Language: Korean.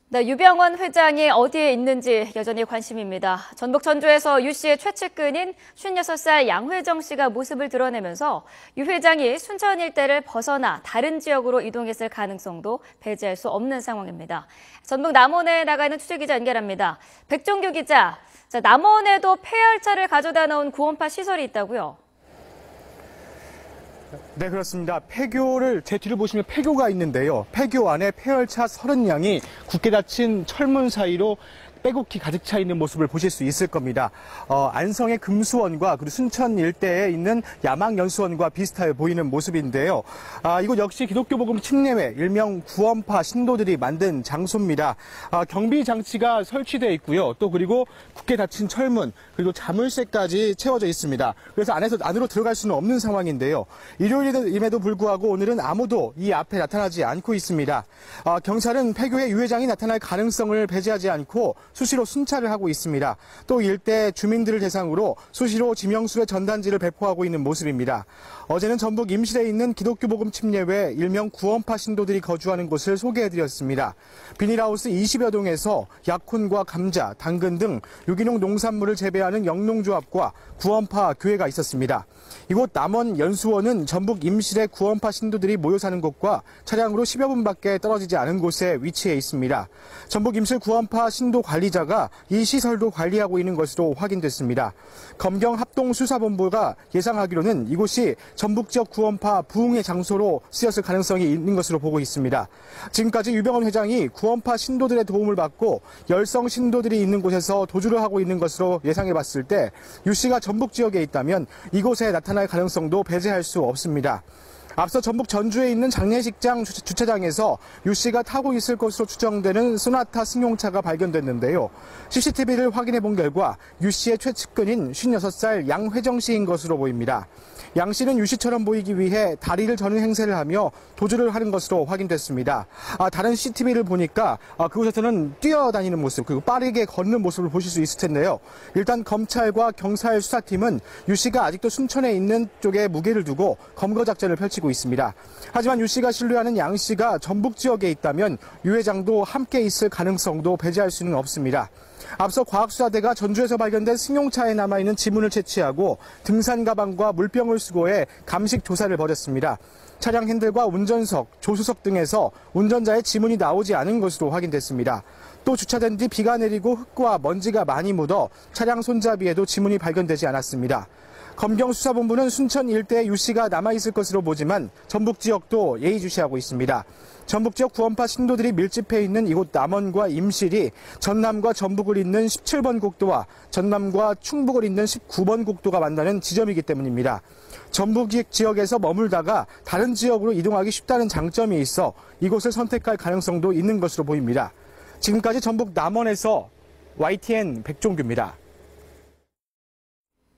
네, 유병원 회장이 어디에 있는지 여전히 관심입니다. 전북 전주에서 유 씨의 최측근인 56살 양회정 씨가 모습을 드러내면서 유 회장이 순천 일대를 벗어나 다른 지역으로 이동했을 가능성도 배제할 수 없는 상황입니다. 전북 남원에 나가 있는 취재기자 연결합니다. 백종규 기자, 남원에도 폐열차를 가져다 놓은 구원파 시설이 있다고요? 네, 그렇습니다. 폐교를 제 뒤를 보시면 폐교가 있는데요. 폐교 안에 폐열차 30량이 굳게 닫힌 철문 사이로 빼곡히 가득 차 있는 모습을 보실 수 있을 겁니다. 안성의 금수원과 그리고 순천 일대에 있는 야망연수원과 비슷해 보이는 모습인데요. 이곳 역시 기독교 복음 침례회, 일명 구원파 신도들이 만든 장소입니다. 경비 장치가 설치되어 있고요. 또 그리고 굳게 닫힌 철문, 그리고 자물쇠까지 채워져 있습니다. 그래서 안으로 들어갈 수는 없는 상황인데요. 일요일임에도 불구하고 오늘은 아무도 이 앞에 나타나지 않고 있습니다. 경찰은 폐교의 유 회장이 나타날 가능성을 배제하지 않고 수시로 순찰을 하고 있습니다. 또 일대 주민들을 대상으로 수시로 지명수의 전단지를 배포하고 있는 모습입니다. 어제는 전북 임실에 있는 기독교 복음 침례회 일명 구원파 신도들이 거주하는 곳을 소개해드렸습니다. 비닐하우스 20여 동에서 약혼과 감자, 당근 등 유기농 농산물을 재배하는 영농조합과 구원파 교회가 있었습니다. 이곳 남원 연수원은 전북 임실의 구원파 신도들이 모여 사는 곳과 차량으로 10여 분밖에 떨어지지 않은 곳에 위치해 있습니다. 전북 임실 구원파 신도 관리자가 이 시설도 관리하고 있는 것으로 확인됐습니다. 검경 합동수사본부가 예상하기로는 이곳이 전북 지역 구원파 부흥의 장소로 쓰였을 가능성이 있는 것으로 보고 있습니다. 지금까지 유병원 회장이 구원파 신도들의 도움을 받고 열성 신도들이 있는 곳에서 도주를 하고 있는 것으로 예상해 봤을 때 유 씨가 전북 지역에 있다면 이곳에 나타날 가능성도 배제할 수 없습니다. 앞서 전북 전주에 있는 장례식장 주차장에서 유 씨가 타고 있을 것으로 추정되는 소나타 승용차가 발견됐는데요. CCTV를 확인해 본 결과 유 씨의 최측근인 56살 양회정 씨인 것으로 보입니다. 양 씨는 유 씨처럼 보이기 위해 다리를 저는 행세를 하며 도주를 하는 것으로 확인됐습니다. 다른 CCTV를 보니까 그곳에서는 뛰어다니는 모습, 그리고 빠르게 걷는 모습을 보실 수 있을 텐데요. 일단 검찰과 경찰 수사팀은 유 씨가 아직도 순천에 있는 쪽에 무게를 두고 검거 작전을 펼치고 있습니다. 하지만 유 씨가 신뢰하는 양 씨가 전북 지역에 있다면 유 회장도 함께 있을 가능성도 배제할 수는 없습니다. 앞서 과학수사대가 전주에서 발견된 승용차에 남아있는 지문을 채취하고 등산 가방과 물병을 수거해 감식 조사를 벌였습니다. 차량 핸들과 운전석, 조수석 등에서 운전자의 지문이 나오지 않은 것으로 확인됐습니다. 또 주차된 뒤 비가 내리고 흙과 먼지가 많이 묻어 차량 손잡이에도 지문이 발견되지 않았습니다. 검경수사본부는 순천 일대에 유 씨가 남아있을 것으로 보지만 전북 지역도 예의주시하고 있습니다. 전북 지역 구원파 신도들이 밀집해 있는 이곳 남원과 임실이 전남과 전북을 잇는 17번 국도와 전남과 충북을 잇는 19번 국도가 만나는 지점이기 때문입니다. 전북 지역에서 머물다가 다른 지역으로 이동하기 쉽다는 장점이 있어 이곳을 선택할 가능성도 있는 것으로 보입니다. 지금까지 전북 남원에서 YTN 백종규입니다.